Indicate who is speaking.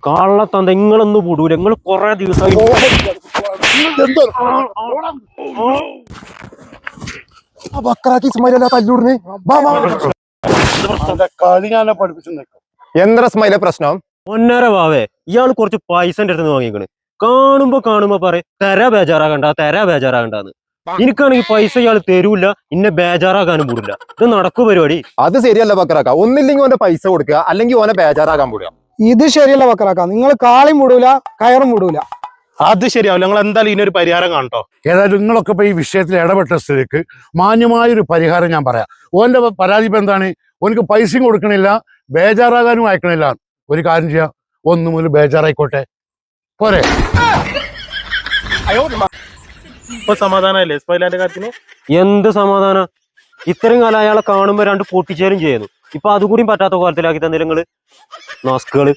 Speaker 1: കള്ളത്തന്ത നിങ്ങളൊന്നും വിടൂല. നിങ്ങൾ കൊറേ ദിവസമായി
Speaker 2: എന്താ സ്മൈലെ പ്രശ്നം?
Speaker 1: ഒന്നര വാവേ ഇയാൾ കുറച്ച് പൈസന്റെ അടുത്ത് വാങ്ങിക്കണ്. കാണുമ്പോ പറയും തരാ ബേജാറാകണ്ടാന്ന്. എനിക്കാണെങ്കിൽ പൈസ ഇയാൾ തരൂല്ല, ഇന്നെ ബേജാറാകാനും കൂടില്ല. ഇത് നടക്കു പരിപാടി?
Speaker 2: അത് ശരിയല്ല ബക്കറാക്ക. ഒന്നില്ലെങ്കിൽ ഓന്റെ പൈസ കൊടുക്കുക, അല്ലെങ്കിൽ ഓനെ ബേജാറാകാൻ കൂടുക.
Speaker 3: ഇത് ശരിയല്ല ബക്കറാക്ക. നിങ്ങൾ കാളിയും വിടൂല, കയറും വിടൂല.
Speaker 4: അത് ശരിയാവില്ല. നിങ്ങൾ എന്തായാലും ഇതിനൊരു പരിഹാരം കാണട്ടോ.
Speaker 5: ഏതായാലും നിങ്ങളൊക്കെ ഇപ്പൊ ഈ വിഷയത്തിൽ ഇടപെട്ട സ്ഥിതിക്ക് മാന്യമായൊരു പരിഹാരം ഞാൻ പറയാം. ഓന്റെ പരാതി ഇപ്പൊ എന്താണ്? ഓനക്ക് പൈസയും കൊടുക്കണില്ല, ബേജാറാകാനും അയക്കണില്ല. ഒരു കാര്യം ചെയ്യാം, 1 മുതൽ ബേജാറായിക്കോട്ടെ, പോരെ?
Speaker 4: ഇപ്പൊ സമാധാനമല്ലേ ഇസ്മായിലാന്റെ കാര്യത്തിന്?
Speaker 1: എന്ത് സമാധാനം? ഇത്രയും കാലം അയാളെ കാണുമ്പോ 2 പൊട്ടിച്ചേരും ചെയ്യുന്നു. ഇപ്പൊ അതുകൂടി പറ്റാത്ത കോലത്തിലാക്കി തന്നില്ല നിങ്ങള് നാസ്കുകള്.